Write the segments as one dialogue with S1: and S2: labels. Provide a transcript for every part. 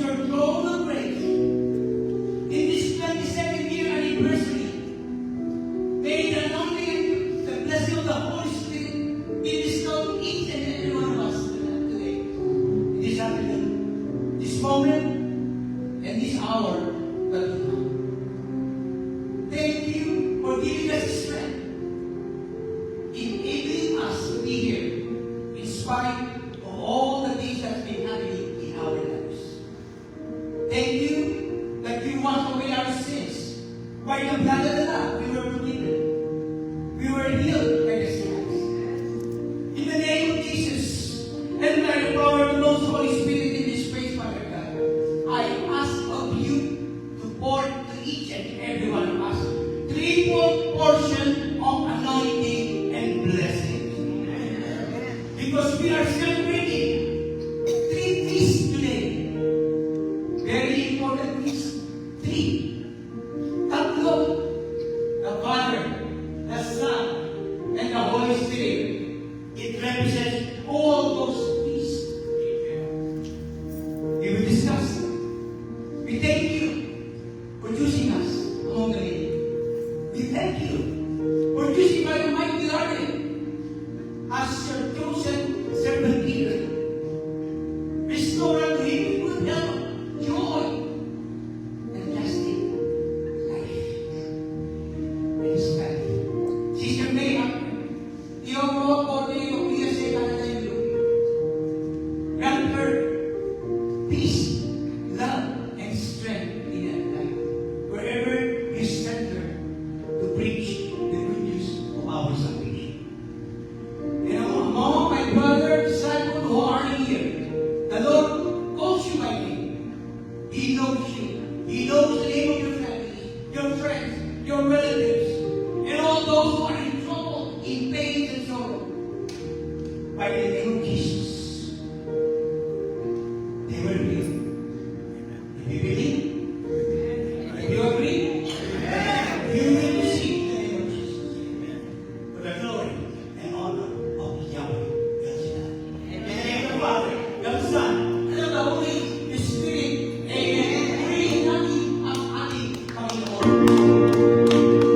S1: your throne of grace in this 27th year anniversary. May the anointing, the blessing of the Holy Spirit be bestowed on each and every one of us today, this afternoon, this moment, and this hour that will come. Thank you for giving us strength, enabling us to be here, in spite of all the things that have been happening in our lives. Thank you that you wash away our sins. By the blood of the Lamb, we were forgiven. We were healed by the stripes. In the name of Jesus, and by the power of the most Holy Spirit in this place, Father God, I ask of you to pour to each and every one of us triple portion of anointing and blessing. Because we are celebrating 3 feasts today. Very important feasts. 3. Tatlo. The Father, the Son, and the Holy Spirit. It represents all those feasts. We will discuss them. We thank you for choosing us among the many. We thank you for choosing by the mighty army as your chosen servant leader. Restore unto him good health, joy, and lasting life. Praise God. Sister Mayha, Dios mo por Dios, pide sa kanila. Grant her peace, love, and strength in her life. Wherever you send her to preach the good news of our salvation. And among my brother, disciples who are here, the Lord calls you by name. He knows you. He knows the name of your family, your friends, your relatives, and all those who are in trouble, in pain and sorrow. By the name of Jesus, they will be healed. If you believe, if you agree, you will receive the name of Jesus. For the glory and honor of Yahweh, El Shaddai. In the name of the Father, the Son, and of the Holy Spirit. Amen. Pray, Panginoon.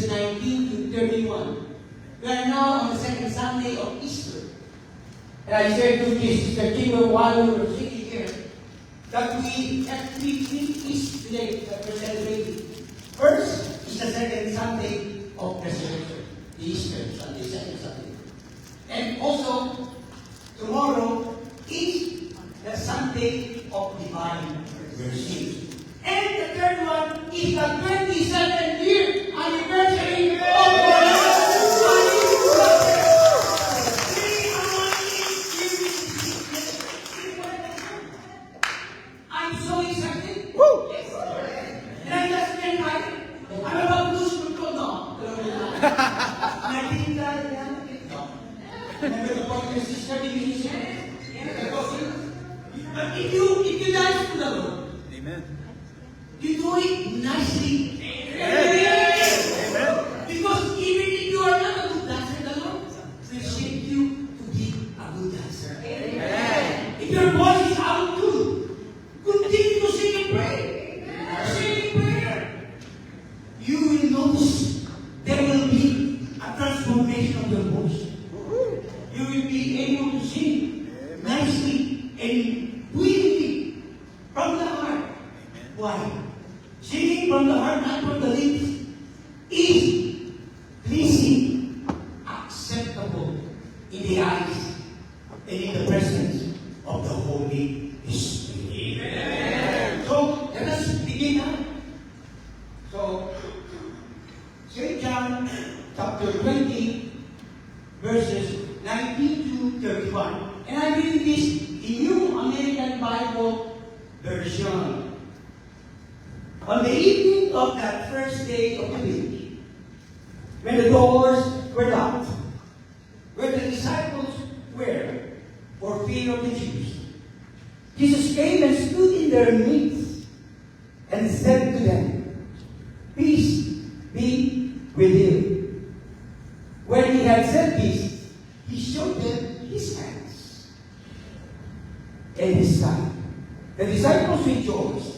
S1: verses 19 to 31. We are now on the second Sunday of Easter. And I shared with you, Sister Kimber, while we were sitting here, that we have three feasts today that we're celebrating. First is the second Sunday of Resurrection, the Easter Sunday, second Sunday. And also, tomorrow is the Sunday of Divine Mercy. And the third one is the 22nd year anniversary of the I'm so excited. Woo! Yes. And I just can't hide it. I'm about to lose control now. But if you dance to the Lord,
S2: Amen.
S1: you do it nicely.
S2: Amen.
S1: Because even if you are not a good dancer, the Lord will shape you to be a good dancer. If your voice is out too, continue to sing and pray. Sing and prayer. You will notice there will be a transformation of your voice. You will be able to sing nicely and willingly from the heart. Why? Singing from the heart, not from the lips, is pleasing, acceptable in the eyes and in the presence of the Holy Spirit. Amen. So, let us begin now. So, St. John chapter 20, verses 19 to 31. And I read this in New American Bible version. On the evening of that first day of the week, when the doors were locked, where the disciples were, for fear of the Jews, Jesus came and stood in their midst and said to them, "Peace be with you." When he had said this, he showed them his hands and his side. The disciples rejoiced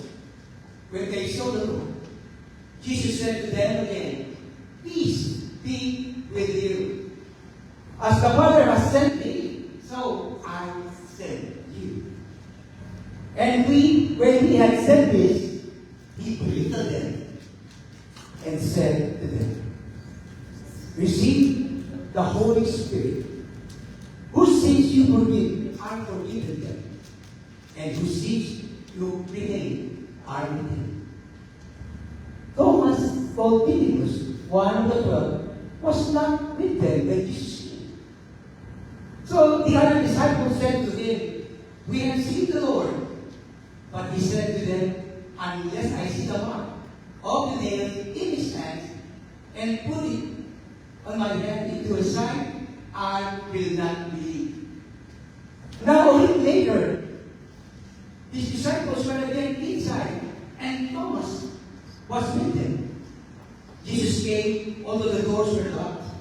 S1: when they saw the Lord. Jesus said to them again, "Peace be with you. As the Father has sent me, so I send you." And when he had said this, he breathed on them and said to them, "Receive the Holy Spirit. Whose sins you forgive are forgiven them, and whose sins you retain are retained." Thomas, called Didymus, one of the 12, was not with them when Jesus came. So the other disciples said to him, "We have seen the Lord." But he said to them, "Unless I see the mark of the nail in his hands, and put it on my hand into his side, I will not believe." Now a week later, his disciples were again inside, and Thomas was with them. Jesus came, although the doors were locked,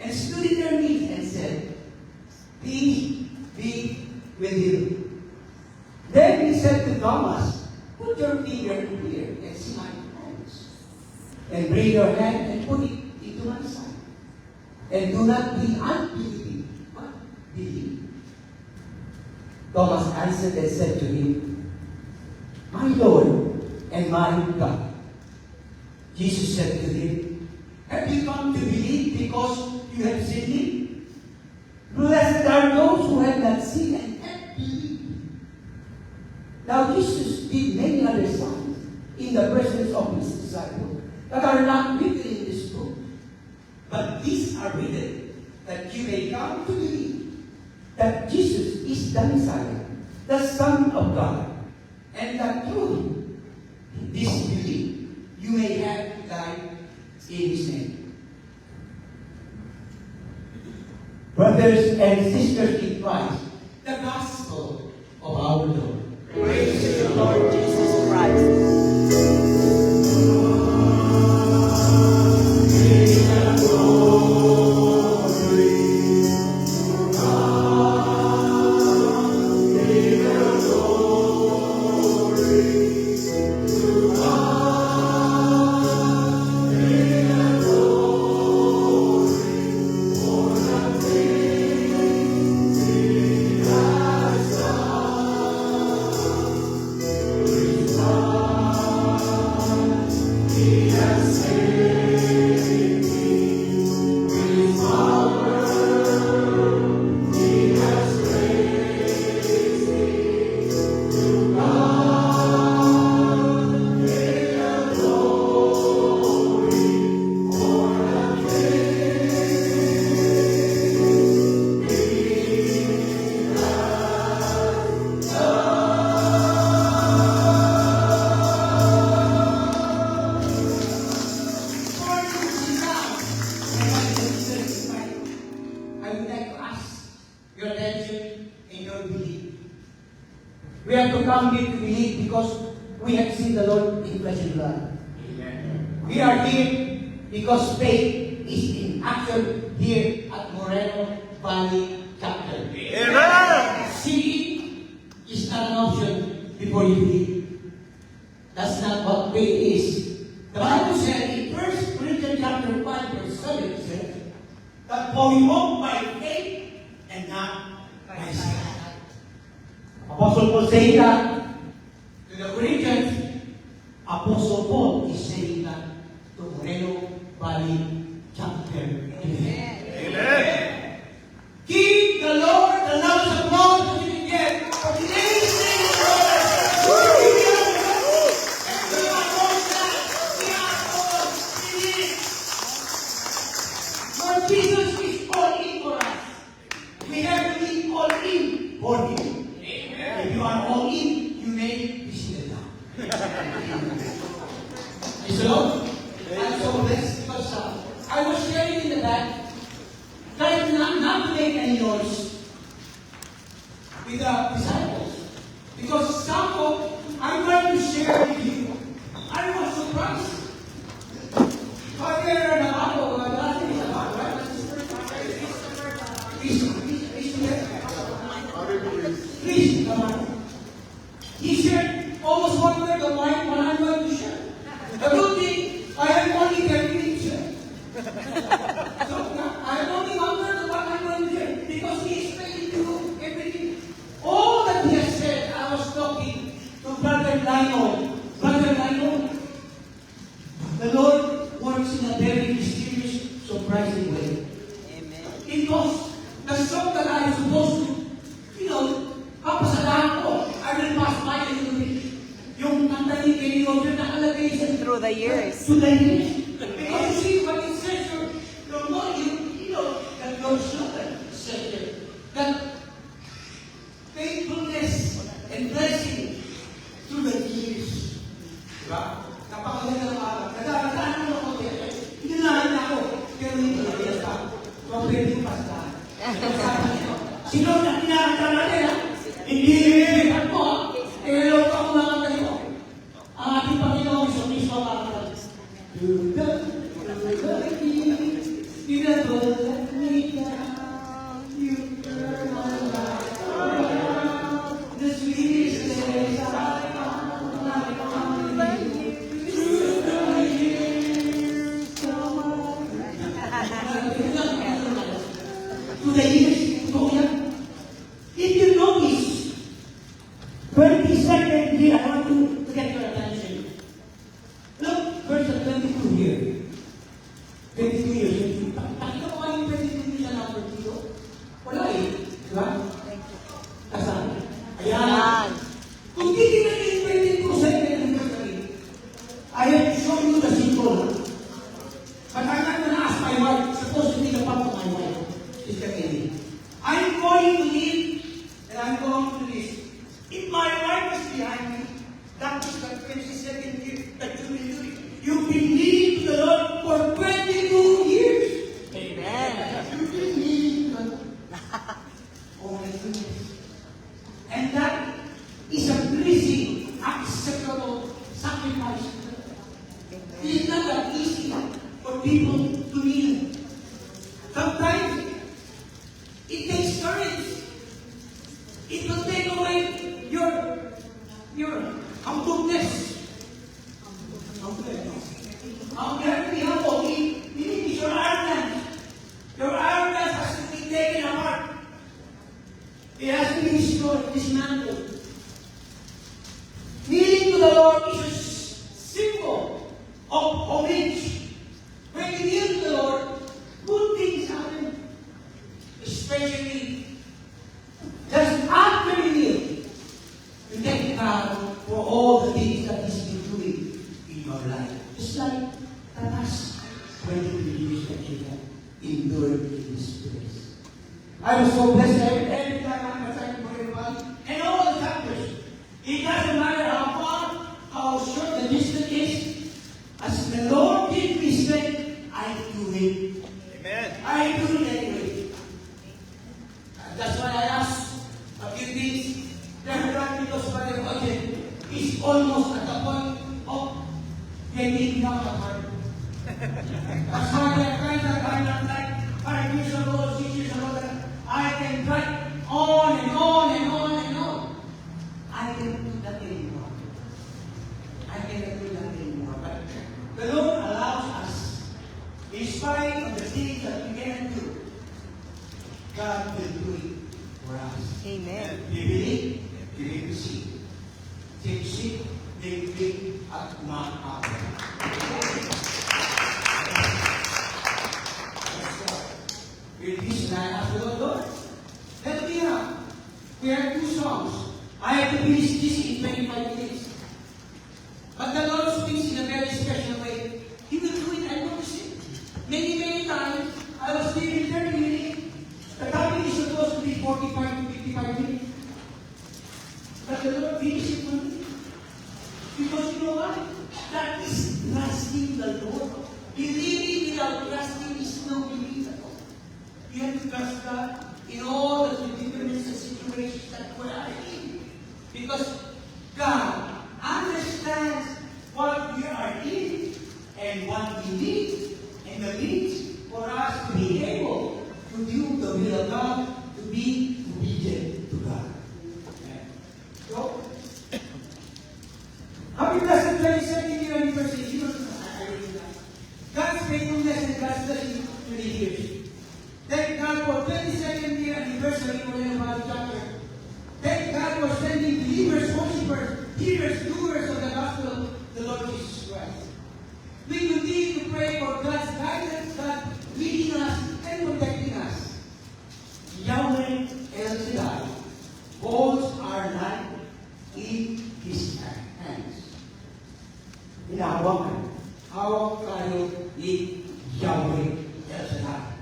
S1: and stood in their midst and said, "Peace be with you." Then he said to Thomas, "Put your finger here and see my hands, and bring your hand and put it into my side. And do not be unbelieving, but believe." Thomas answered and said to him, "My Lord and my God." Jesus said to him, "Have you come to believe because you have seen me? Blessed are those who have not seen and have believed." Now Jesus did many other signs in the presence of his disciples that are not written in this book. But these are written that you may come to believe that Jesus is the Messiah, the Son of God, and that through this belief you may have life in his name. Brothers and sisters in Christ, the gospel of our Lord.
S3: Praise to the Lord Jesus Christ.
S1: to come here to believe because we have seen the Lord in flesh and blood. We are here because faith is in action here at Moreno Valley Chapter.
S2: Amen.
S1: Seeing is not an option before you believe. That's not what faith is. The Bible said in 1 Corinthians chapter 5, verse 7, it says, that for we walk by faith and not by sight. Apostle Paul saying that to the Corinthians, Apostle Paul is saying that to Moreno Valley Chapter.
S2: Amen.
S1: Give the Lord the loves of God that you can get for today's thing, Lord Jesus is all in for us. We have to be all in for Him. If you are all in, you may be seated down. Praise the Lord. I'm so blessed because I was sharing in the back, trying not to make any noise with the disciples. Because I'm going to share with you. I was surprised. Father Navarro, nothing is about, right? Please, Navarro. He shared almost one word of mine what I'm going to share. The good thing, I have only 10 minutes to share. So, I have only one word of what I'm going to share because he explained to you everything. All that he has said, I was talking to Brother Lionel. Brother Lionel, the Lord works in a very mysterious, surprising way.
S3: Amen.
S1: Because the song that I was supposed to, papasalahan ko, I will pass by a little bit. Yung kanta ni Kenny Roger nakalagay sa
S3: Through the years.
S1: to the years. Because you see what it says, your Lord, that your servant said here, that faithfulness and blessing through the years. Diba? Napakaganda ng araw. Nagdaan mo ako dito. Hinalaan na ako. Pero hindi ko na pa. Compare to pastahan. Sino na pinakita natin, ha? Hindi nilipat mo, ha? Hello ka kung makakita nyo. Ang ating Panginoon sa Kristo makakita. You don't like me. You never let me down. You turn my life around. The sweetest days I found like on you. Through the years, come on. To the years, go yan. If you notice, 22nd year, I want to get your attention. Look, verse 22 here. 22 years. Pakita ko kayo yung 22 years na number dito. Wala eh. Diba? Kasama. Ayan. Kung titignan niyo yung 22 sa anniversary, I have shown you the symbol. But I'm not gonna ask my wife. It's supposed to be the part of my wife. Sister Kelly. I'm going to live and I'm going to do this. If my wife is behind me, that is the 22nd year that you will do it. You've been leading to the Lord for 22 years.
S3: Amen.
S1: You've been leading to the Lord. Oh my goodness. And that is a pleasing, acceptable sacrifice. It is not that easy for people to live. Sometimes it takes courage. It will take away your humbleness. You have to be humble. It is your arrogance. Your arrogance has to be taken apart. It has to be destroyed, dismantled. Kneeling to the Lord is a symbol of homage. When you kneel to the Lord, good things happen. Especially just after you kneel, you thank God for all the things that He's been doing in your life. Just like the last 22 years that you have endured in this place. I was so blessed every time I'm assigned for everybody. And all the chapters. It doesn't matter how far, how short the distance is. As the Lord gives me strength, I do it.
S2: Amen.
S1: I do it anyway. That's why I asked a few things. Because Brother almost at the point of getting out of heart. As hard as I'm not like 5 years ago, 6 years ago, that I can drive on and on and on and on. I cannot do that anymore. I cannot do that anymore. But the Lord allows us, in spite of the things that we cannot do, God will do it for us.
S3: Amen.
S1: You believe? You need to see. Take seat, take big at not up. With this, and I ask the Lord, help me out. We have 2 songs. I have to finish this in 25 minutes. But the Lord speaks in a very special way. He will do it, I notice it. Many, many times, I was giving 30 minutes. The topic is supposed to be 45 to 55 minutes. But the Lord finished it for me. Because you know what? That is trusting the Lord. Believing without trusting is no belief at all. You have to trust God in all the predicaments and situations that we are in. Because God understands what we are in and what we need and the needs for us to be able to do the will of God, to be obedient to God. Okay. So, happy blessed 22nd year anniversary. You know, I really like God's faithfulness and God's blessing to the years. Thank God for 22nd year anniversary for the Bible chapter. Thank God for sending believers, worshipers, hearers, doers of the gospel of the Lord Jesus Christ. We continue to pray for God's guidance, God leading us and protecting us. Yahweh El Shaddai holds our life in His hands. Hinahawakan. Hawak tayo ni Yahweh El Shaddai.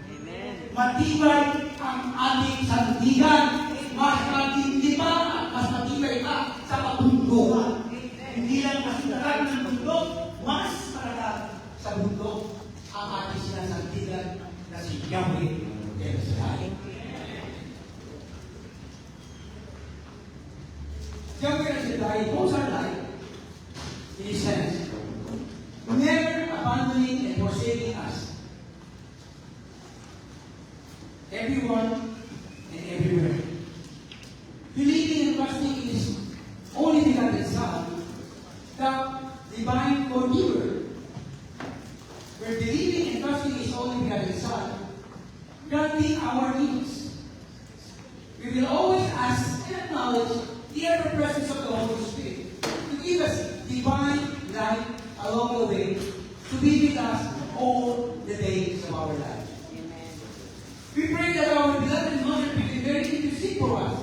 S1: Matibay ang ating sandigan, mas matindi pa at mas matibay pa sa kabundukan. Hindi lang kasundaran ng bundok, mas malalag sa bundok ang ating sinasandigan na si Yahweh El Shaddai. Yahweh El Shaddai holds our life in His hands, never abandoning and forsaking us. Everyone and everywhere. Believing and trusting in His only begotten Son, the divine forgiver. We're believing and trusting His only begotten Son, granting our needs. We will always ask and acknowledge the ever-presence of the Holy Spirit to give us divine life along the way, to be with us all the days of our life. We pray that our beloved Mother will be very intercede for us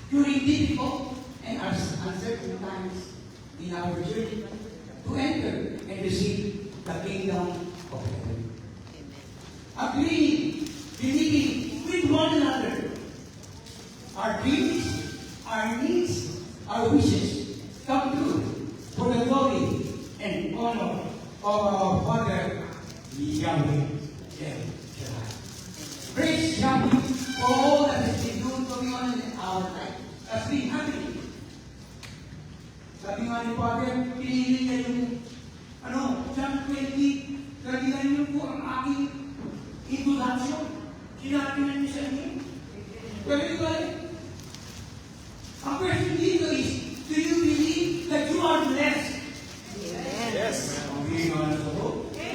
S1: during difficult and uncertain times in our journey to enter and receive the kingdom of heaven. Agreeing, believing with one another, our dreams, our needs, our wishes come true for the glory and honor of our Father, Yahweh. Praise Yahweh for all that has been doing going on in our life. That's been happening. Sabi nga ni Father, pinili niya yung, John 20, kailan niyo po ang aking introduction. Sinabi na niya sa inyo. Pero ito ay, ang question dito is, do you believe that you are blessed?
S3: Amen.
S2: Yes.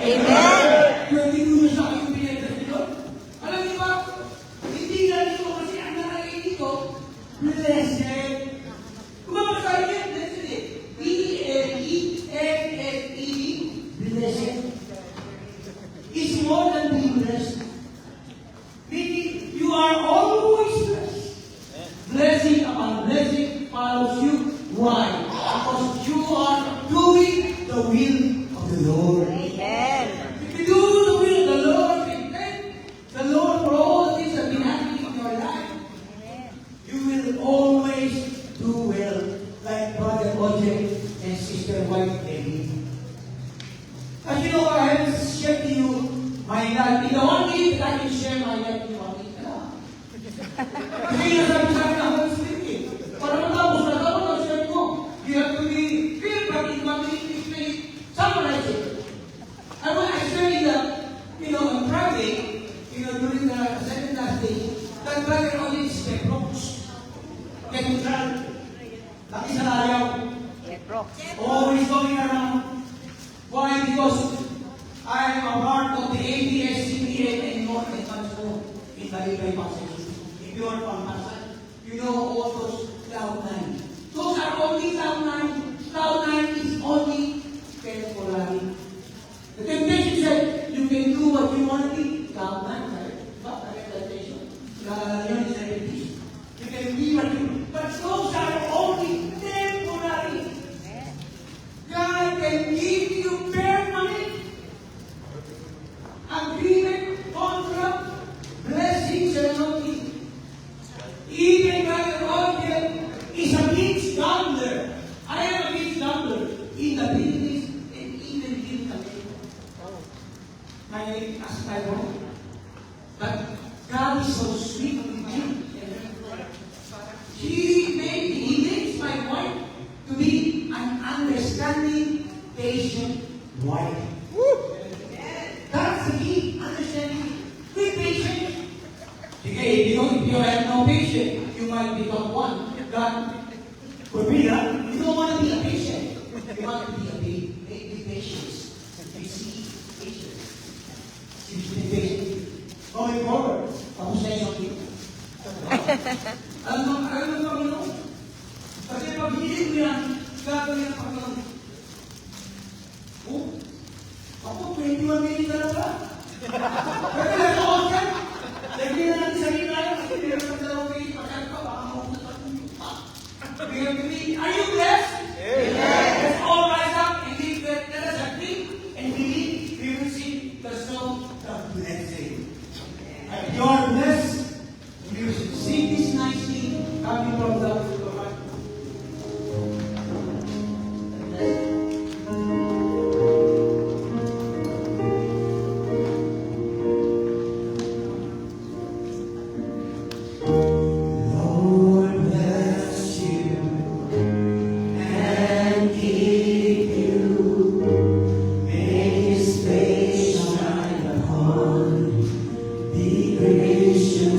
S3: Amen.
S1: Pwede mo sa aking pinagdasi doon. Alam niyo ba, hindi lang ito kasi ang nakalagay dito, blessed. Kung mapasabi niya, blessed eh. B-L-E-S-S-E-D, blessed. It's more than being blessed. Meaning, you are always blessed. Blessing upon blessing follows you. Why? Because you are doing the will of the Lord.
S3: Amen.
S1: If you do the will of the Lord and thank the Lord for all the things that have been happening in your life, you will always do well, like Brother Ojay and Sister White Debbie. As you know, I have shared to you my life. In the 1 minute that I can share my life in 1 minute. Kasi nasabi sa akin ng Holy Spirit eh. Para matapos na tapos ang share ko, you have to be Sunday that Brother Odin is my crooks. Neutral. Laki sa layaw. Always going around. Why? Because I am a part of the ABS-CBN and North and Control in Balimbay Pasay. If you are from Pasay, you know all those Cloud9. Those are only Cloud9. Cloud9 is only temporary. The temptation said, you can do what you want to be. Cloud9, right? But I have that temptation. Yun is a repetition. You can be what you want. But those are only temporary. God can give you permanent agreement, contract, blessings, and anointing. Even Brother Roger is a beach gambler. I am a beach gambler in the business and even in the my name as my wife. But God is so sweet with me. He makes my wife to be an understanding, patient wife. That's the key, understanding. Be patient. Okay, if you have no patience, you might become one. God forbid, you don't want to be a patient. You want to be patient. You see, patient. You be patient. Going forward, tapos na yung people. Alam mo, Panginoon? Kasi pag hiling mo yan, gagawin ang Panginoon. Oh, ako, 21 minutes na lang ba? Pwede lang ako, Oscar. Lagyan na natin sa gina yun. Kasi meron ng dalawang minutes. Pagkat ka, baka mauna sa are you blessed? Yes. Let's all rise up and live that. Let us agree and believe we will see the song of blessing. And you are blessed. You should sing this nicely coming from the Lord.
S2: Creation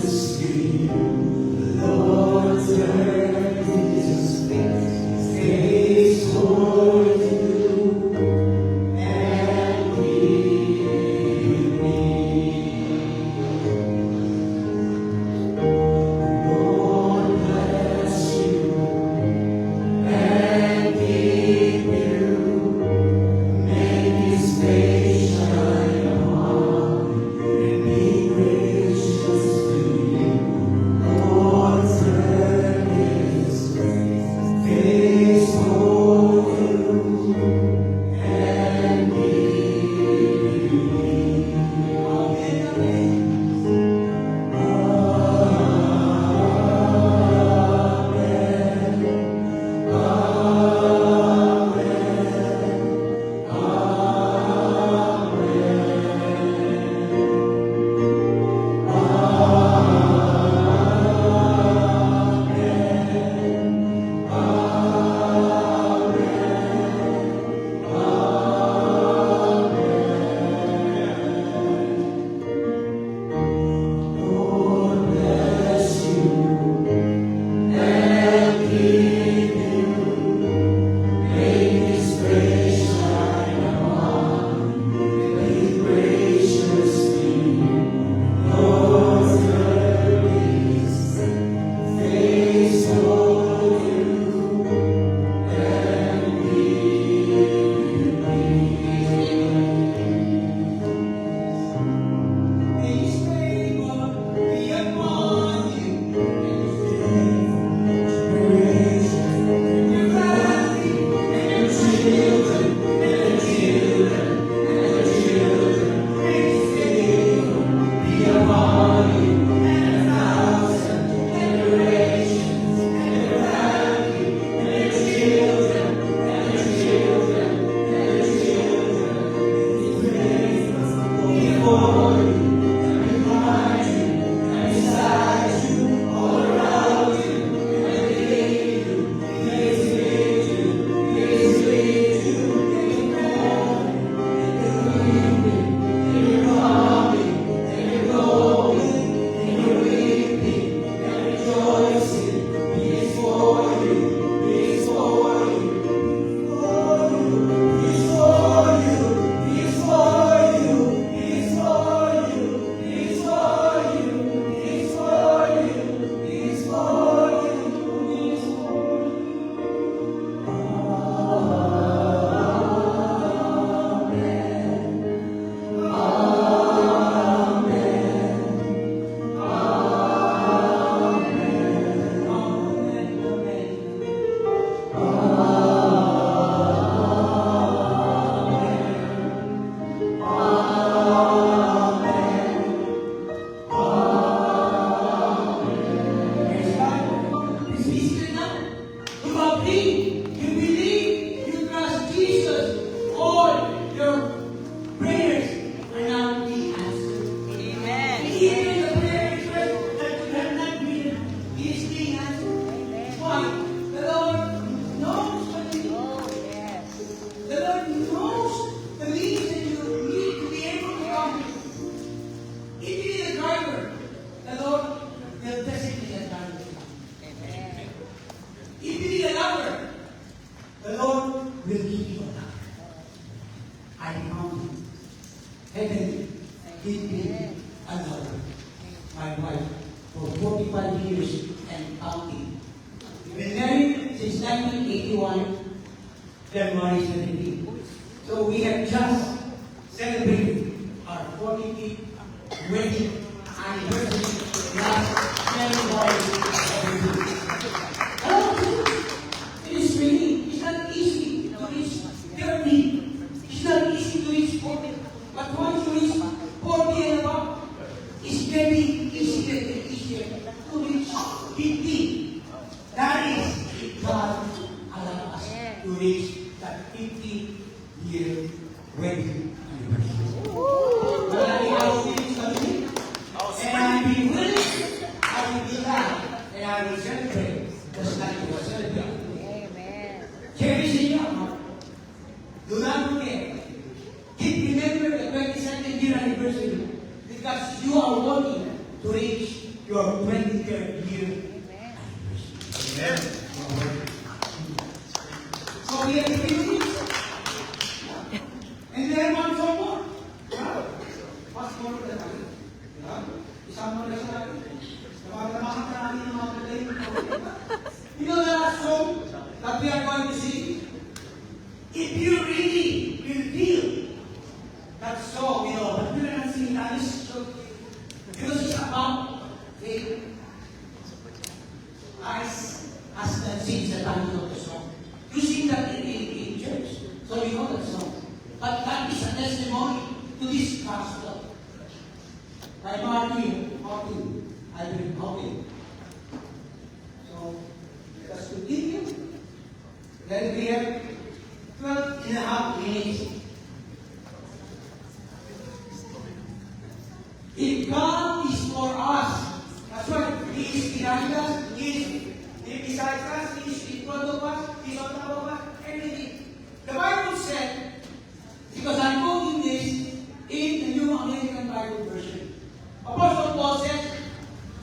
S1: Even the prayer request that you have not been is being answered. Why? The Lord knows what you need.
S3: Oh, yes.
S1: The Lord knows the needs that you need to be able to come. If you need a driver, the Lord will designate a driver.
S3: Amen.
S1: If you need a lover, the Lord will give you a lover. I found him. Heaven give me a lover. My wife for 45 years and counting. We've been married since 1981, January 17. So we have just celebrated our 45th wedding anniversary last January 17. It is really, it's not easy to reach 30. It's not easy to reach 40. But once you reach 40 and above, it's very easier and easier to reach 50. That is if God allows us to reach that 50-year wedding anniversary. Marami ang feelings kami. And I will be willing, I will be glad, and I will celebrate just like you are celebrating.
S3: Amen.
S1: Cherish in your heart. Do not forget. Keep remember the 22nd year anniversary because you are working to reach your 23rd year anniversary.
S2: Amen.
S1: So we have 3 weeks. And then one more. Fast forward na tayo. Isang mo na sa natin. Napagdamahan ka natin ng mga pagdating. You know the last song that we are going to sing? If you really will feel that song, but we're not singing that because it's about faith. As the sings the title of the song. You sing that in church, so you know that song. But that is a testimony to this gospel. By Martin Hawking, I bring Hawking. So, let us continue. Then we have 12 and a half minutes. If God is for us, that's right, He is behind us, He is beside us, He is in front of us, He is on top of us, everything. The Bible said, because I'm quoting this in the New American Bible version. Apostle Paul said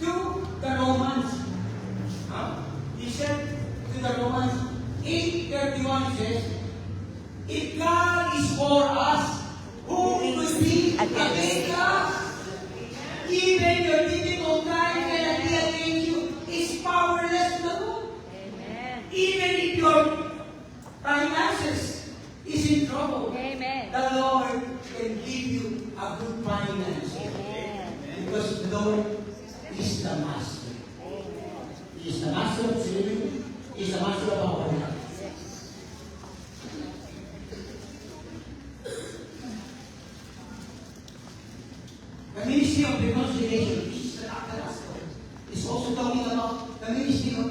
S1: to the Romans, he said to the Romans, 8:31 says, if God is for us, who will be against us? Even your difficult time cannot be against you. It's powerless to do.
S3: Amen.
S1: Even if your finances is in trouble,
S3: Amen.
S1: the Lord can give you a good finance.
S3: Amen.
S1: Because the Lord is the master. He is the master of living. He is the master of our life. The ministry of reconciliation, which is the gospel, is also talking about the ministry of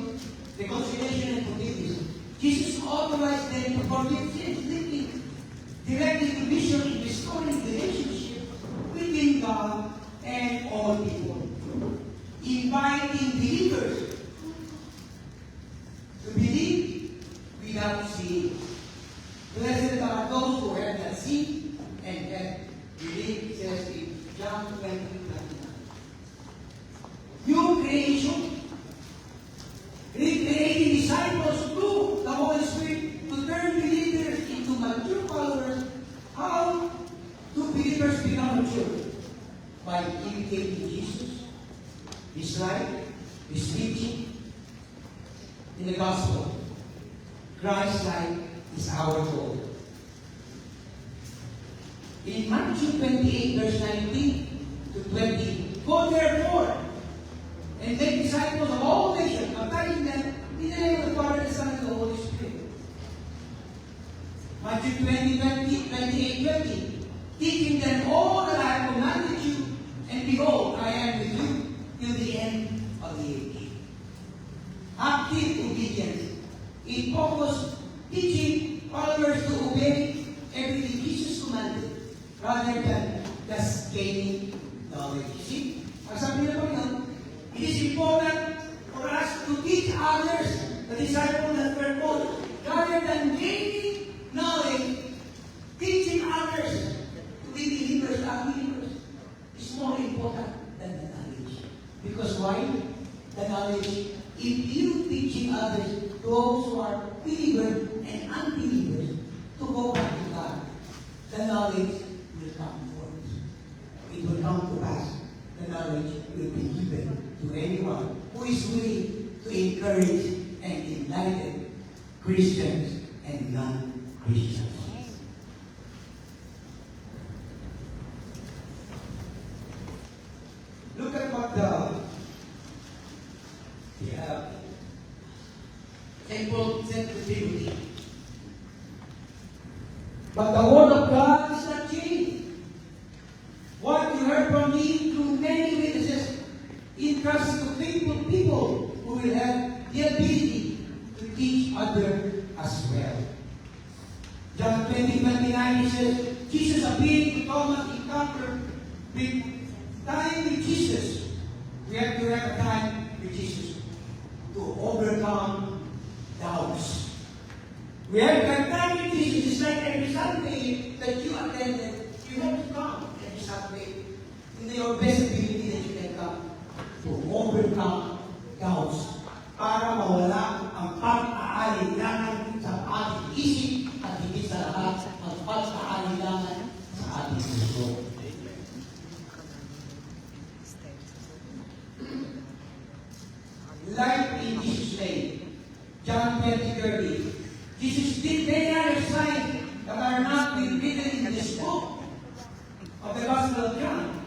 S1: reconciliation and forgiveness. Jesus authorized them to forgive sins, leading directly to mission in restoring relationship between God and all people, inviting believers to believe without seeing. Blessed are those who have not seen and have believed, says in John 20:29. New creation, recreating disciples through the Holy Spirit to turn believers into mature followers. How do believers become mature? By imitating Jesus, His life, His teaching in the gospel. Christ's life is our goal. In Matthew 28, verse 19 to 20, go therefore and make disciples of all nations, baptizing them in the name of the Father, the Son, and the Holy Spirit. Matthew 28:20, teaching them all that I have commanded you, and behold, I am with you till the end of the age. Active obedience. It focus teaching followers to obey everything Jesus commanded, rather than just gaining knowledge. See, others, the disciples that were called, rather than gaining knowledge, teaching others to be believers, unbelievers, is more important than the knowledge. Because why? The knowledge, if you teaching others, those who are believers and unbelievers, to go back to God, the knowledge will come forth. It will come to pass. The knowledge will be given to anyone who is willing to encourage and enlighten Christians and non-Christians. Look at what St. Paul said to Timothy. But the word of God is not changed. What you heard from me through many witnesses, entrust to faithful people who will have the ability to teach others as well. John 20:29 says, Jesus appeared to Thomas encounter with time with Jesus. We have to have a time with Jesus to overcome doubts. We have to have time with Jesus. It's like every Sunday that you attended, you have to come every Sunday in your best ability that you can come to overcome doubts para mawala ang pag-aalilangan sa ating isip at higit sa lahat ang pag-aalilangan sa ating puso. Life in Jesus' name. John 20:30. Jesus did many other signs that are not written in this book of the Gospel of John.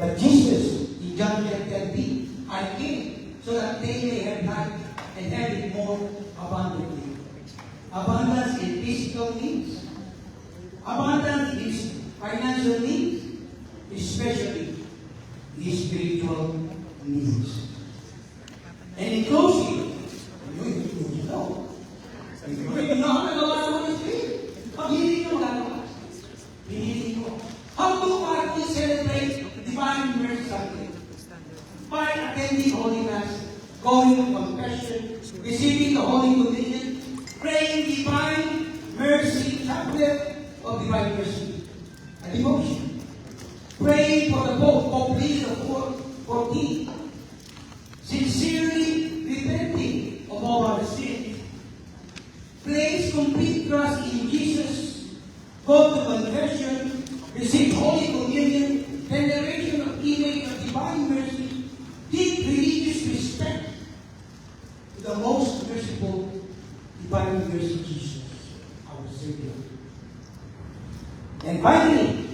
S1: But Jesus, in John 10:10, I came so that they may have life and have it more abundantly. Abundance in physical needs. Abundance in financial needs. Especially in spiritual needs. And in closing, you know, ang nagawa ng Holy Spirit. Pag-hiling mo gano'n. Hinihiling mo. How do we celebrate Divine Mercy Sunday? By attending Holy Mass, going to confession, receiving the Holy Communion, praying Divine Mercy, Chaplet of Divine Mercy, a devotion. Praying for the Pope Leo XIV, sincerely repenting of all our sins. Place complete trust in Jesus. Go to confession. Receive Holy Communion. Veneration of image of Divine Mercy. Deep religious respect to the most merciful Divine Mercy Jesus, our Savior. And finally,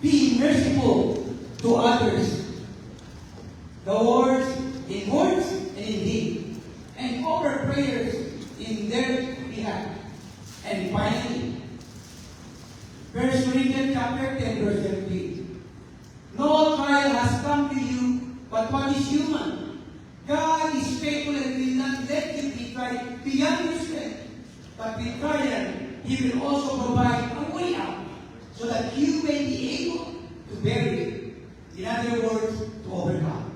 S1: be merciful to others. The words in words and in deed. And offer prayers in their behalf. And finally, 1 Corinthians chapter 10, verse 13. No trial has come to you, but what is human. God is faithful and will not let you be tried beyond your strength. But with trial, He will also provide a way out, so that you may be able to bear it. In other words, to overcome.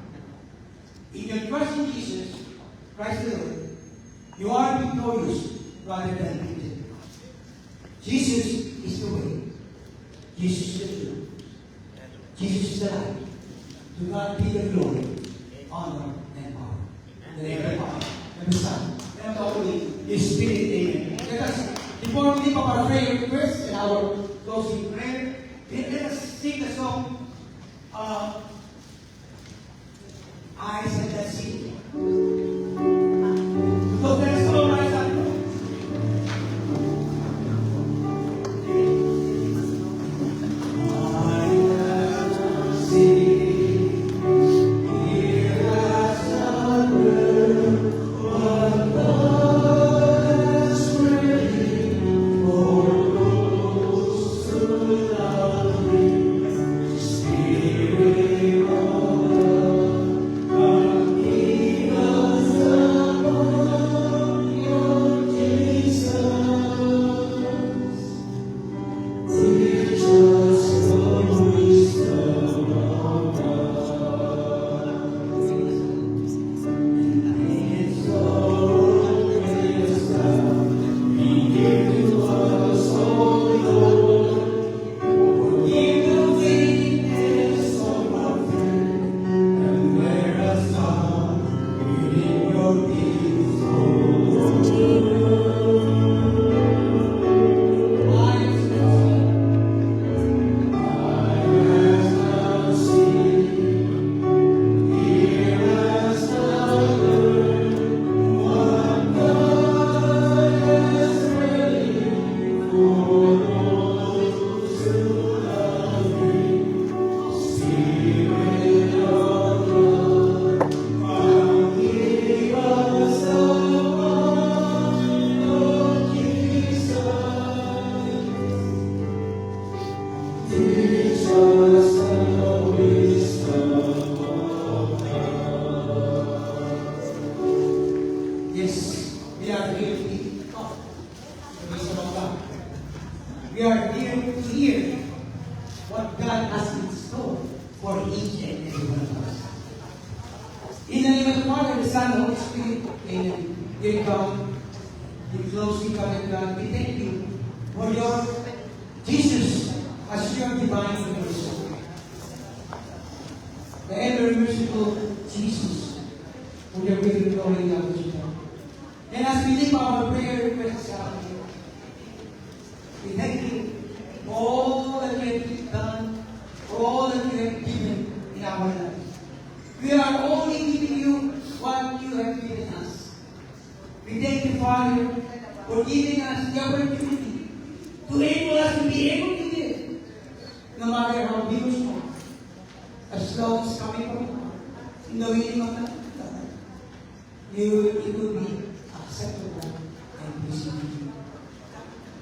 S1: In your trust in Jesus, Christ the Lord, you are victorious rather than defeated. Jesus is the way. Jesus is the truth. Jesus is the light. To God be the glory, honor, and power. In the name of the Father, and the Son, and of the Holy Spirit. Amen. Let us, before we leave our prayer request and our closing prayer, let us sing the song, Eyes and the Sea. So let us all rise up.
S2: Through
S1: Yes, we are here to be taught the wisdom of God. We are here to hear what God has in store for each and every one of us. In the name of the Father, the Son, and the Holy Spirit, amen. Dear God, you closely covenant God, we thank you for your Jesus as your divine revelation. The ever merciful Jesus, for your great glory and love. And as we lift our prayer requests out here, we thank you for all that you have done, for all that you have given in our lives. We are only giving you what you have given us. We thank you, Father, for giving us the opportunity to enable us to be able to give, no matter how big or small, as long as coming from your heart, in the willing of God, it will be acceptable and pleasing to you.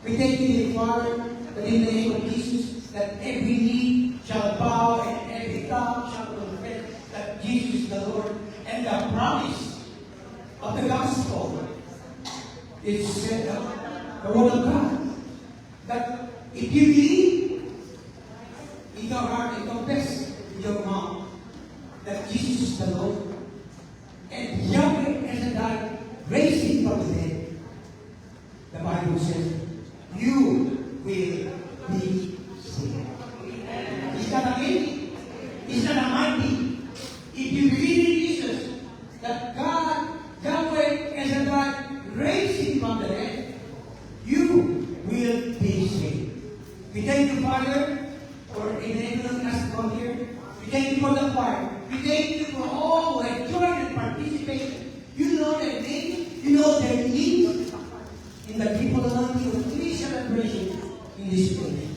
S1: We thank you, dear Father, that in the name of Jesus, that every knee shall bow and every tongue shall confess that Jesus is the Lord, and the promise of the gospel is said the word of God, that if you believe in your heart and confess in your mouth that Jesus is the Lord, and Yahweh as a God raised him from the dead, the Bible says, you will be saved. Is that amazing? Is that mighty? If you believe in Jesus, that God, Yahweh as a God raised him from the dead, you will be saved. We thank you, Father, for enabling us to come here. We thank you for the choir. We thank you for all who have joined and participated. You know their names, you know their needs, in the people around you of three celebrations in this place.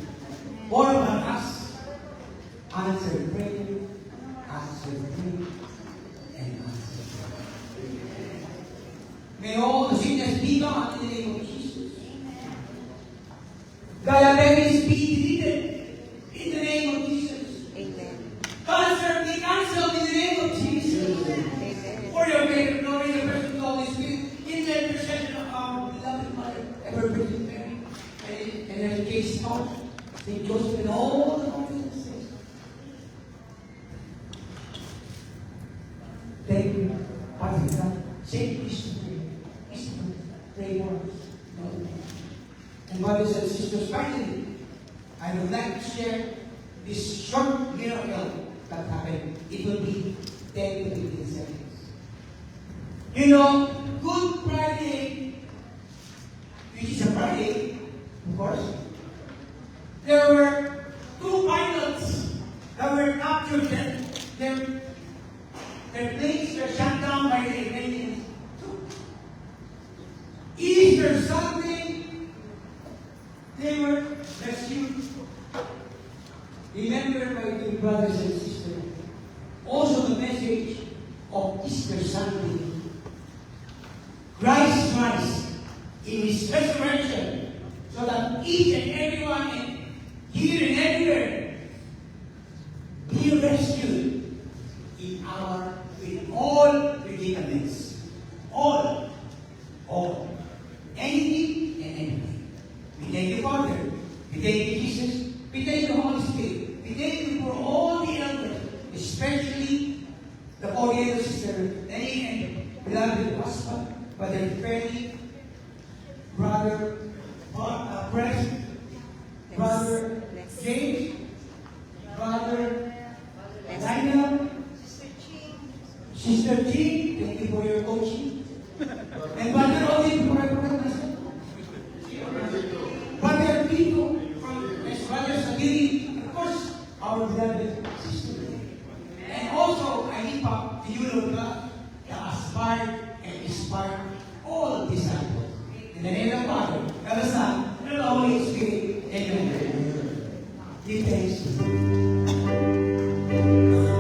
S1: All about us, answer prayer, answer prayer, and answer prayer. May all the sickness be gone in the name of Jesus. Diabetes be deleted in the name of Jesus.
S3: Amen.
S1: Cancer be cancelled in the name of Jesus.
S3: Amen.
S1: For your greater glory, the presence of the Holy Spirit, in the intercession of our beloved Mother, ever present Mary, and her case taught, St. Joseph, and all the confidence. Thank you, Father God. Saint Christopher, pray for us. And brothers and sisters, finally, I would like to share this short miracle that happened. It will be 10 to 15 seconds. You know, Good Friday, which is a Friday, of course, there were two pilots that were captured. Their planes were shut down by the Iranians. Easter Sunday, they were rescued. Remember, my dear brothers and sisters, also the message of Easter Sunday. Christ rise in his resurrection, so that each and everyone here and everywhere be rescued in all predicaments. All. Anything and everything. We thank you, Father. We thank you, Jesus. We thank you, Holy Spirit. We thank you for all the elders, especially the Oriental sister, Lenny and beloved husband, Brother Ferry, Brother Press, Brother James, Brother Zainab, Sister Jean, thank you for your coaching, and Brother Olive for your pregnancy. Brother Pico, Brother Sagiri, of course, our beloved sister. And also, I lift up to you, Lord God, the aspired and inspired all disciples. In the name of the Father, and the Son, and the Holy Spirit. Amen. Give thanks.